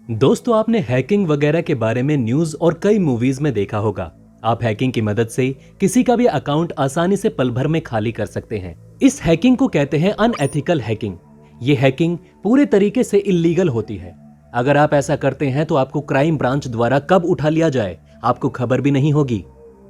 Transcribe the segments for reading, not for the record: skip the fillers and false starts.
दोस्तों, आपने हैकिंग वगैरह के बारे में न्यूज और कई मूवीज में देखा होगा। आप हैकिंग की मदद से किसी का भी अकाउंट आसानी से पल भर में खाली कर सकते हैं। इस हैकिंग को कहते हैं अनएथिकल हैकिंग। ये हैकिंग पूरे तरीके से इल्लीगल होती है। अगर आप ऐसा करते हैं तो आपको क्राइम ब्रांच द्वारा कब उठा लिया जाए आपको खबर भी नहीं होगी।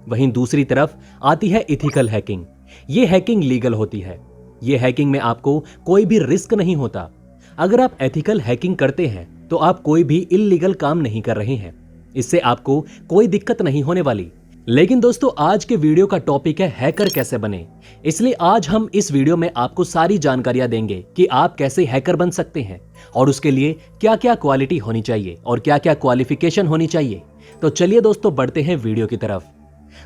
वहीं दूसरी तरफ आती है इथिकल हैकिंग। ये हैकिंग लीगल होती है। ये हैकिंग में आपको कोई भी रिस्क नहीं होता। अगर आप एथिकल हैकिंग करते हैं तो आप कोई भी इल्लीगल काम नहीं कर रहे हैं। इससे आपको कोई दिक्कत नहीं होने वाली। लेकिन दोस्तों, आज के वीडियो का टॉपिक है हैकर कैसे बने। इसलिए आज हम इस वीडियो में आपको सारी जानकारियां देंगे कि आप कैसे हैकर बन सकते हैं और उसके लिए क्या क्या क्वालिटी होनी चाहिए और क्या क्या क्वालिफिकेशन होनी चाहिए। तो चलिए दोस्तों, बढ़ते हैं वीडियो की तरफ।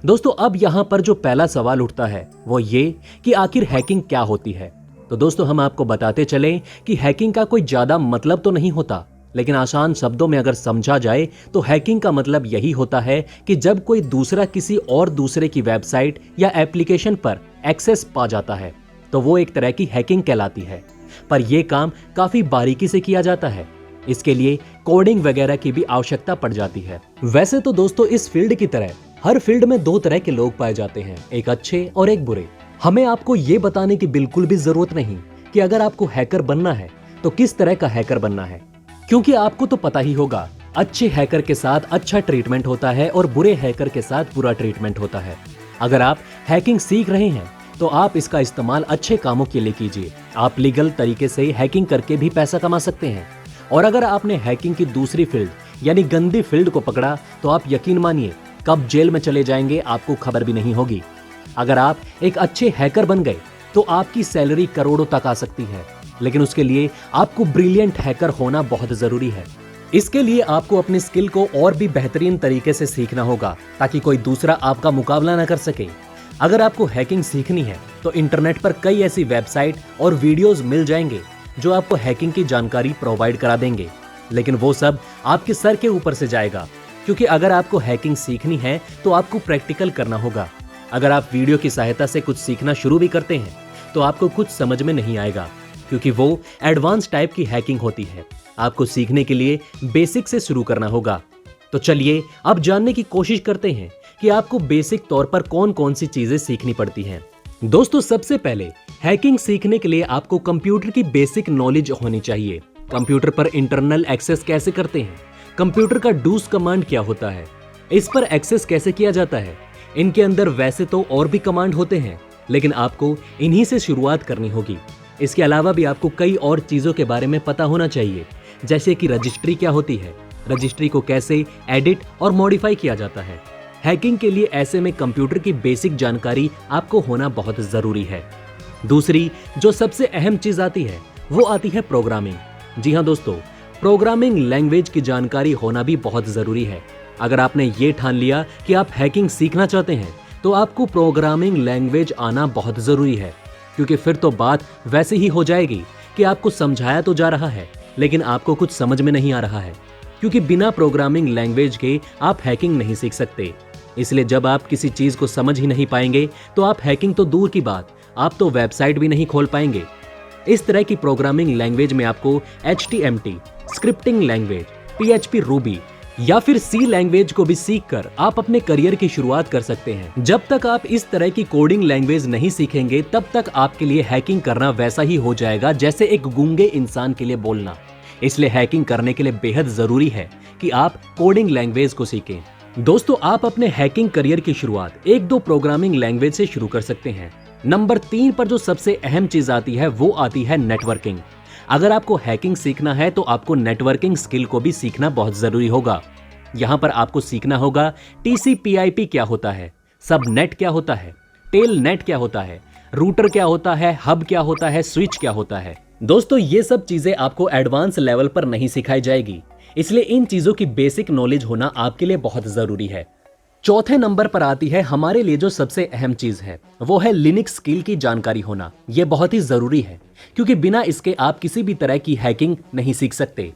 दोस्तों, अब यहां पर जो पहला सवाल उठता है वो ये कि आखिर हैकिंग क्या होती है। तो दोस्तों, हम आपको बताते चलें कि हैकिंग का कोई ज्यादा मतलब तो नहीं होता, लेकिन आसान शब्दों में अगर समझा जाए तो हैकिंग का मतलब यही होता है कि जब कोई दूसरा किसी और दूसरे की वेबसाइट या एप्लीकेशन पर एक्सेस पा जाता है तो वो एक तरह की हैकिंग कहलाती है। पर यह काम काफी बारीकी से किया जाता है। इसके लिए कोडिंग वगैरह की भी आवश्यकता पड़ जाती है। वैसे तो दोस्तों, इस फील्ड की तरह हर फील्ड में दो तरह के लोग पाए जाते हैं, एक अच्छे और एक बुरे। हमें आपको ये बताने की बिल्कुल भी जरूरत नहीं कि अगर आपको हैकर बनना है तो किस तरह का हैकर बनना है, क्योंकि आपको तो पता ही होगा अच्छे हैकर के साथ अच्छा ट्रीटमेंट होता है और बुरे हैकर के साथ बुरा ट्रीटमेंट होता है। अगर आप हैकिंग सीख रहे हैं तो आप इसका इस्तेमाल अच्छे कामों के लिए कीजिए। आप लीगल तरीके से हैकिंग करके भी पैसा कमा सकते हैं। और अगर आपने हैकिंग की दूसरी फील्ड यानी गंदी फील्ड को पकड़ा तो आप यकीन मानिए कब जेल में चले जाएंगे आपको खबर भी नहीं होगी। अगर आप एक अच्छे हैकर बन गए तो आपकी सैलरी करोड़ों तक आ सकती है, लेकिन उसके लिए आपको ब्रिलियंट हैकर होना बहुत जरूरी है। इसके लिए आपको अपनी स्किल को और भी बेहतरीन तरीके से सीखना होगा ताकि कोई दूसरा आपका मुकाबला न कर सके। अगर आपको हैकिंग सीखनी है तो इंटरनेट पर कई ऐसी वेबसाइट और वीडियोस मिल जाएंगे जो आपको हैकिंग की जानकारी प्रोवाइड करा देंगे, लेकिन वो सब आपके सर के ऊपर से जाएगा, क्योंकि अगर आपको हैकिंग सीखनी है तो आपको प्रैक्टिकल करना होगा। अगर आप वीडियो की सहायता से कुछ सीखना शुरू भी करते हैं तो आपको कुछ समझ में नहीं आएगा, क्योंकि वो एडवांस टाइप की हैकिंग होती है। आपको सीखने के लिए बेसिक से शुरू करना होगा। तो चलिए अब जानने की कोशिश करते हैं कि आपको बेसिक तौर पर कौन कौन सी चीजें सीखनी पड़ती हैं। दोस्तों, सबसे पहले हैकिंग सीखने के लिए आपको कंप्यूटर की बेसिक नॉलेज होनी चाहिए। कंप्यूटर पर इंटरनल एक्सेस कैसे करते हैं, कंप्यूटर का डूज कमांड क्या होता है, इस पर एक्सेस कैसे किया जाता है। इनके अंदर वैसे तो और भी कमांड होते हैं, लेकिन आपको इन्हीं से शुरुआत करनी होगी। इसके अलावा भी आपको कई और चीजों के बारे में पता होना चाहिए, जैसे कि रजिस्ट्री क्या होती है, रजिस्ट्री को कैसे एडिट और मॉडिफाई किया जाता है। हैकिंग के लिए ऐसे में कंप्यूटर की बेसिक जानकारी आपको होना बहुत जरूरी है। दूसरी जो सबसे अहम चीज आती है वो आती है प्रोग्रामिंग। जी हाँ दोस्तों, प्रोग्रामिंग लैंग्वेज की जानकारी होना भी बहुत जरूरी है। अगर आपने ये ठान लिया कि आप हैकिंग सीखना चाहते हैं तो आपको प्रोग्रामिंग लैंग्वेज आना बहुत जरूरी है, क्योंकि फिर तो बात वैसे ही हो जाएगी कि आपको समझाया तो जा रहा है लेकिन आपको कुछ समझ में नहीं आ रहा है, क्योंकि बिना प्रोग्रामिंग लैंग्वेज के आप हैकिंग नहीं सीख सकते। इसलिए जब आप किसी चीज को समझ ही नहीं पाएंगे तो आप हैकिंग तो दूर की बात, आप तो वेबसाइट भी नहीं खोल पाएंगे। इस तरह की प्रोग्रामिंग लैंग्वेज में आपको HTML, scripting language, PHP, Ruby या फिर C लैंग्वेज को भी सीखकर आप अपने करियर की शुरुआत कर सकते हैं। जब तक आप इस तरह की कोडिंग लैंग्वेज नहीं सीखेंगे तब तक आपके लिए हैकिंग करना वैसा ही हो जाएगा जैसे एक गूंगे इंसान के लिए बोलना। इसलिए हैकिंग करने के लिए बेहद जरूरी है कि आप कोडिंग लैंग्वेज को सीखें। दोस्तों, आप अपने हैकिंग करियर की शुरुआत एक दो प्रोग्रामिंग लैंग्वेज से शुरू कर सकते हैं। नंबर 3 पर जो सबसे अहम चीज आती है वो आती है नेटवर्किंग। अगर आपको हैकिंग सीखना है तो आपको नेटवर्किंग स्किल को भी सीखना बहुत जरूरी होगा। यहां पर आपको सीखना होगा TCP/IP क्या होता है, सब नेट क्या होता है, टेल नेट क्या होता है, रूटर क्या होता है, हब क्या होता है, स्विच क्या होता है। दोस्तों, ये सब चीजें आपको एडवांस लेवल पर नहीं सिखाई जाएगी, इसलिए इन चीजों की बेसिक नॉलेज होना आपके लिए बहुत जरूरी है। चौथे नंबर पर आती है हमारे लिए जो सबसे अहम चीज है वो है लिनक्स स्किल की जानकारी होना। यह बहुत ही जरूरी है, क्योंकि बिना इसके आप किसी भी तरह की हैकिंग नहीं सीख सकते।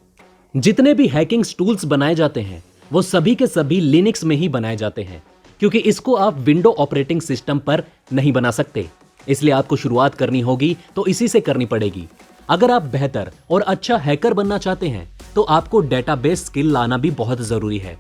जितने भी हैकिंग टूल्स बनाए जाते हैं वो सभी के सभी लिनक्स में ही बनाए जाते हैं, क्योंकि इसको आप विंडो ऑपरेटिंग सिस्टम पर नहीं बना सकते। इसलिए आपको शुरुआत करनी होगी तो इसी से करनी पड़ेगी। अगर आप बेहतर और अच्छा हैकर बनना चाहते हैं तो आपको डेटाबेस स्किल लाना भी बहुत जरूरी है।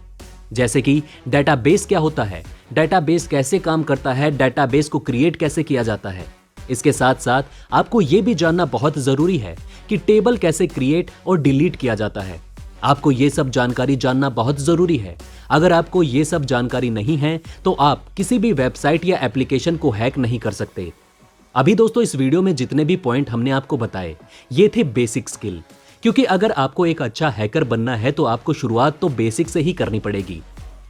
जैसे कि डेटाबेस क्या होता है, डेटाबेस कैसे काम करता है, डेटाबेस को क्रिएट कैसे किया जाता है। इसके साथ साथ आपको यह भी जानना बहुत जरूरी है कि टेबल कैसे क्रिएट और डिलीट किया जाता है। आपको ये सब जानकारी जानना बहुत जरूरी है। अगर आपको ये सब जानकारी नहीं है तो आप किसी भी वेबसाइट या एप्लीकेशन को हैक नहीं कर सकते। अभी दोस्तों इस वीडियो में जितने भी पॉइंट हमने आपको बताए ये थे बेसिक स्किल, क्योंकि अगर आपको एक अच्छा हैकर बनना है तो आपको शुरुआत तो बेसिक से ही करनी पड़ेगी।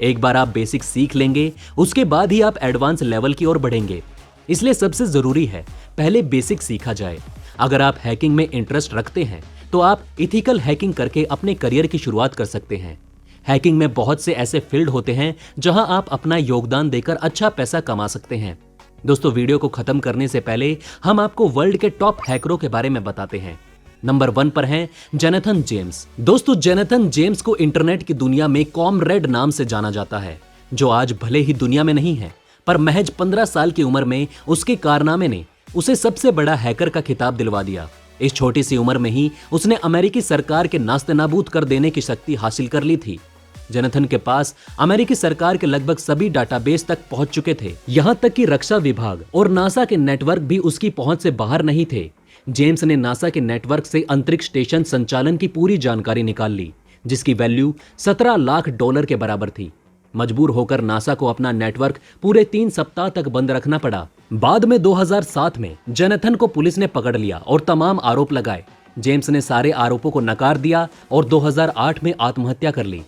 एक बार आप बेसिक सीख लेंगे उसके बाद ही आप एडवांस लेवल की ओर बढ़ेंगे। इसलिए सबसे जरूरी है पहले बेसिक सीखा जाए। अगर आप हैकिंग में इंटरेस्ट रखते हैं तो आप इथिकल हैकिंग करके अपने करियर की शुरुआत कर सकते हैं। हैकिंग में बहुत से ऐसे फील्ड होते हैं जहां आप अपना योगदान देकर अच्छा पैसा कमा सकते हैं। दोस्तों वीडियो को खत्म करने से पहले हम आपको वर्ल्ड के टॉप हैकरों के बारे में बताते हैं। नंबर 1 पर हैं जोनाथन जेम्स। दोस्तों जोनाथन जेम्स को इंटरनेट की दुनिया में कॉमरेड नाम से जाना जाता है, जो आज भले ही दुनिया में नहीं है, पर महज 15 साल की उम्र में उसके कारनामे ने उसे सबसे बड़ा हैकर का खिताब दिलवा दिया। इस छोटी सी उम्र में ही उसने अमेरिकी सरकार के नास्तेनाबूद कर देने की शक्ति हासिल कर ली थी। जोनाथन के पास अमेरिकी सरकार के लगभग सभी डाटाबेस तक पहुंच चुके थे, यहां तक कि रक्षा विभाग और नासा के नेटवर्क भी उसकी पहुंच से बाहर नहीं थे। जेम्स ने नासा के नेटवर्क से अंतरिक्ष स्टेशन संचालन की पूरी जानकारी निकाल ली, जिसकी वैल्यू $17 लाख के बराबर थी। मजबूर होकर नासा को अपना नेटवर्क पूरे 3 सप्ताह तक बंद रखना पड़ा। बाद में 2007 में जोनाथन को पुलिस ने पकड़ लिया और तमाम आरोप लगाए। जेम्स ने सारे आरोपों को नकार दिया और 2008 में आत्महत्या कर ली।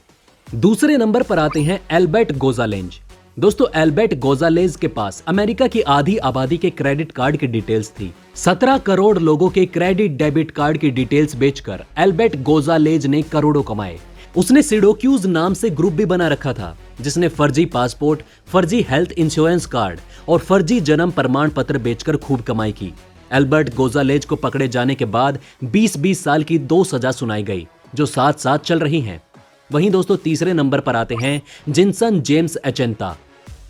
दूसरे नंबर पर आते हैं एल्बर्ट गोंजालेज। दोस्तों एल्बर्ट गोंजालेज के पास अमेरिका की आधी आबादी के क्रेडिट कार्ड की डिटेल्स थी। 17 करोड़ लोगों के क्रेडिट डेबिट कार्ड की डिटेल्स बेचकर एल्बर्ट गोंजालेज ने करोड़ों कमाए। उसने सिडोक्यूज नाम से ग्रुप भी बना रखा था, जिसने फर्जी पासपोर्ट, फर्जी हेल्थ इंश्योरेंस कार्ड और फर्जी जन्म प्रमाण पत्र बेचकर खूब कमाई की। एल्बर्ट गोंजालेज को पकड़े जाने के बाद 20 साल की 2 सजा सुनाई गई, जो साथ साथ चल रही हैं। वहीं दोस्तों तीसरे नंबर पर आते हैं जिनसन जेम्स अचेंता।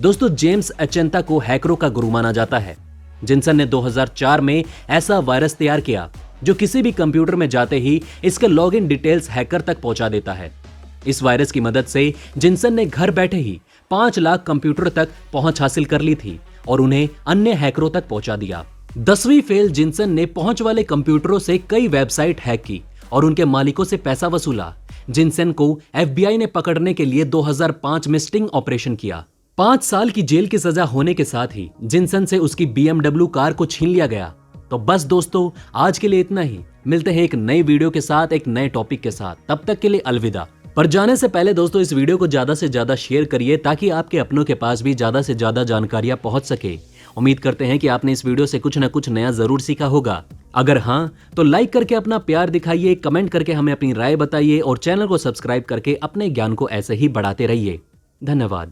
दोस्तों जेम्स अचेंता को हैकरों का गुरु माना जाता है। जिनसन ने 2004 में ऐसा वायरस तैयार किया जो किसी भी कंप्यूटर में जाते ही इसके लॉगिन डिटेल्स हैकर तक पहुंचा देता है। इस वायरस की मदद से जिनसन ने घर बैठे ही 5 लाख कंप्यूटर तक पहुंच हासिल कर ली थी और उन्हें अन्य हैकरों तक पहुंचा दिया। 10वीं फेल जिनसन ने पहुंच वाले कंप्यूटरों से कई वेबसाइट हैक की और उनके मालिकों से पैसा वसूला। जिनसन को FBI ने पकड़ने के लिए 2005 में स्टिंग ऑपरेशन किया। 5 साल की जेल की सजा होने के साथ ही जिनसन से उसकी BMW कार को छीन लिया गया। तो बस दोस्तों आज के लिए इतना ही। मिलते हैं एक नई वीडियो के साथ, एक नए टॉपिक के साथ। तब तक के लिए अलविदा। पर जाने से पहले दोस्तों इस वीडियो को ज्यादा से ज्यादा शेयर करिए ताकि आपके अपनों के पास भी ज्यादा से ज्यादा जानकारियां पहुंच सके। उम्मीद करते हैं कि आपने इस वीडियो से कुछ न कुछ नया जरूर सीखा होगा। अगर हाँ तो लाइक करके अपना प्यार दिखाइए, कमेंट करके हमें अपनी राय बताइए और चैनल को सब्सक्राइब करके अपने ज्ञान को ऐसे ही बढ़ाते रहिए। धन्यवाद।